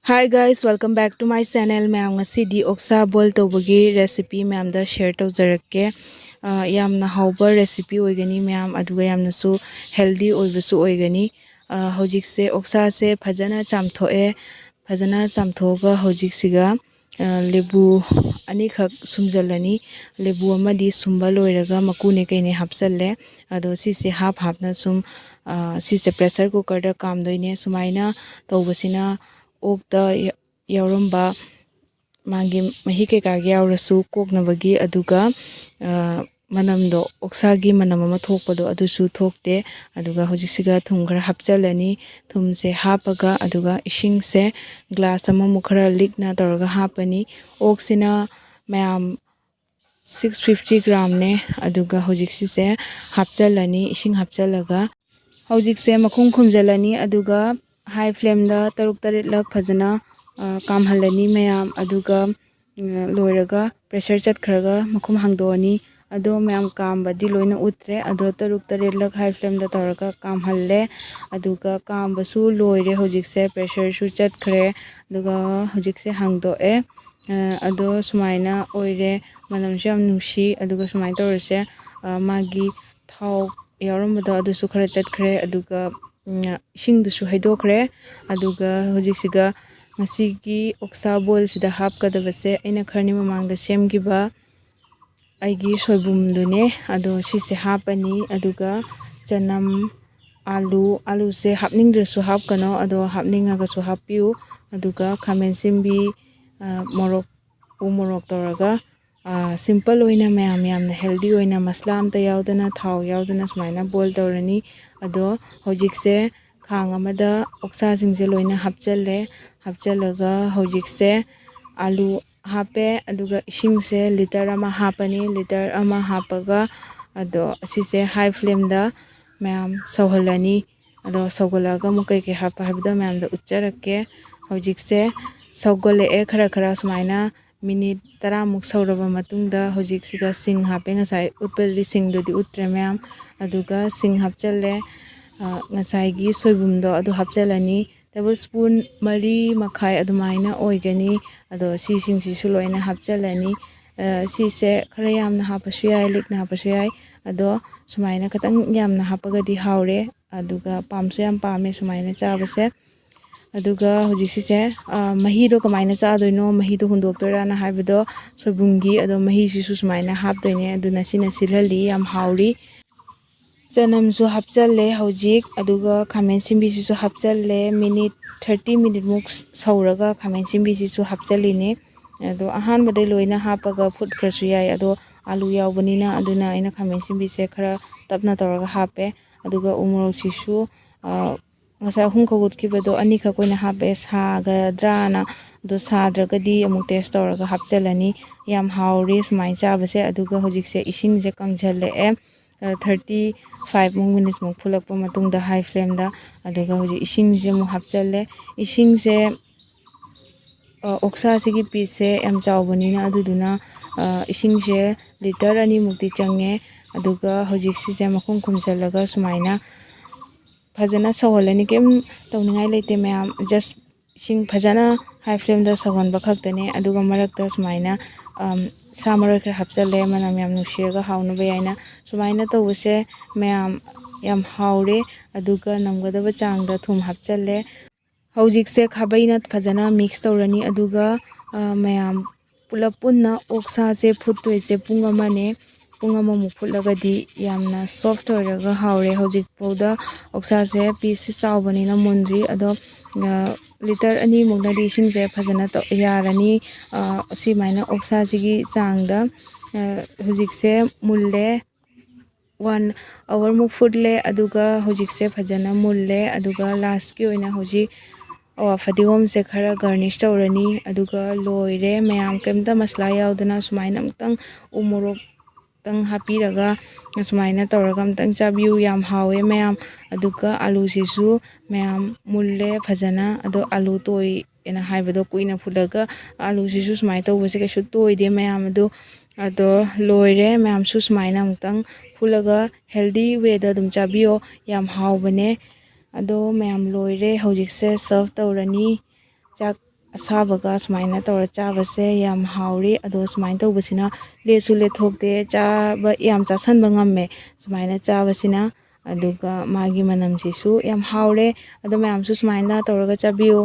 Hi guys, welcome back to my channel. Mayam ngasidi oksa boil tawbagi recipe mayam da share tawjarakke. Yamna hauba recipe oigani mayam aduga yamna su healthy oibasu oigani. Hojik se oksa se phajana chamthoe phajana chamthoga hojik siga lebu ani khak sumjalani lebu amadi sumba loiraga makune kaine hapsalle ado sise hap hapna sum sise pressure cooker da kamdoine sumaina tawbasina okta yauramba magi mahi kekagi yaurasu koknabagi aduga manamdo oksagi manam ama thokpado adusu thokte aduga hojisiga thum khara hapchalani thumse hapaga aduga ishingse glass ama mukhara likna tawraga hapani oksina mayam 650 gram ne aduga hojiksi hapchalani ishing hapchalaga hojikse makhum khumjalani aduga high flame da taruk tarit lak phajana kamhalani mayam aduga loiraga pressure chatkhraga makhum hangdoni ado mayam kambadi loina utre ado taruk tarit lak high flame da tawraga kamhalle aduga kambasu loire hojikse pressure su chatkhre aduga hojikse hangdoe ado sumaina oire manamse yam nungsi aduga sumaina tawrase magi thau yaurambado adusu khara chatkhre aduga ishingdusu haidokre aduga hojiksiga ngasigi oksa boil sida hapkadabase aina kharni mamangda semgiba aigi soibum dune ado sise hapani aduga chanam alu se hapningdrasu hapkano ado hapningagasu hapiu aduga khamen simbi morok tawraga simple oina mayam yamna healthy oina masla amta yaudana thau yaudana sumaina boil tawrani ado hojikse khang amada oksa singse loina hapchalle hapchalaga hojikse alu hape aduga ishingse liter ama hapani liter ama hapaga ado asise high flame da mayam sauhalani ado saugalaga mukai ke hapa habda mayam da ucharakke hojikse saugale khara khara sumaina minute 10 muk sauraba matungda hojiksiga sing hape ngasai utpali sing dodi utre mayam aduga sing hapchalle ngasai gi soibumdo adu hapchalani tablespoon mari makhai adumaina oigani ado sisingsisu loina hapchalani sise khara yamna hapasu yai likna hapasu yai ado sumaina katang yamna hapagadi haure aduga pamsu yam pame sumaina chabase aduga hojikse mahido kamaina chadoino mahido hundoktorana haibado soibumgi ado mahisisu sumaina hapdoine aduna sina silhali yam hauri chanamsu hapchalle hojik aduga khamen simbisisu hapchalle minute 30 minute muk sauraga khamen simbisisu hapchaline ado ahanbadai loina hapaga food khrasu yai ado alu yaubanina aduna aina khamen simbise khara tapna tawraga hape aduga umorok sisu ngasa hungkawut kibado ani kha koina hape sagadrana do sadragadi amuk test tawraga hapchalani yam hauri sumai chabase aduga hojikse isingse kangjalle 35 minutes muk phulakpa matungda high flame da aduga hoji isingse mu hapchalle isingse oksa sigi piece yam chawbanina aduduna isingse liter ani mukti change aduga hojikse makhum khumchalaga sumaina phajana sawalani kem tawningai leite mayam just sing phajana high flame da sawanba khaktane aduga marakta sumaina samaroi khara hapchalle manam yam nushiraga haunu bayaina sumaina tawuse mayam yam haure aduga namgadaba changda thum hapchalle hojikse khabaina phajana mix tawrani aduga mayam pulap punna oksa se phuttoise pung amane pung amamuk phulagadi yamna soft oiraga haure hojik powda oksa se piece chawbanina mundri ado liter ani muknadi singse phajana to yarani simaina oksa sigi changda hojikse mulle 1 hour muk futle aduga hojikse phajana mulle aduga last ki oina hoji fadigom se khara garnish tawrani aduga loire mayam kemta masla yaudana sumaina amtang umorok tang hapiraga sumaina tawraga amtang chabiu yam hawe mayam aduga alu sisu mayam mulle phajana ado alu toi ena haibado kuina phulaga alu sisu sumai tawbase kaisu toide mayam ado loire mayam su sumaina amtang phulaga healthy way da dum chabiyo yam hawbane ado mayam loire hojikse serve tawrani chak ꯑꯁꯥꯕꯒ ꯁꯨꯃꯥꯏꯅ ꯇꯧꯔ ꯆꯥꯕꯁꯦ ꯌꯥꯝ ꯍꯥꯎꯔꯤ ꯑꯗꯣ ꯁꯨꯃꯥꯏꯅ ꯇꯧꯕꯁꯤꯅ ꯂꯦꯠꯁꯨ ꯂꯦꯠꯊꯣꯛꯇꯦ ꯆꯥꯕ ꯌꯥꯝ ꯆꯥꯁꯟꯕ ꯉꯝꯃꯦ ꯁꯨꯃꯥꯏꯅ ꯆꯥꯕꯁꯤꯅ ꯑꯗꯨꯒ ꯃꯥꯒꯤ ꯃꯅꯝꯁꯤꯁꯨ ꯌꯥꯝ ꯍꯥꯎꯔꯦ ꯑꯗꯣ ꯃꯌꯥꯝꯁꯨ ꯁꯨꯃꯥꯏꯅ ꯇꯧꯔꯒ ꯆꯥꯕꯤꯌꯨ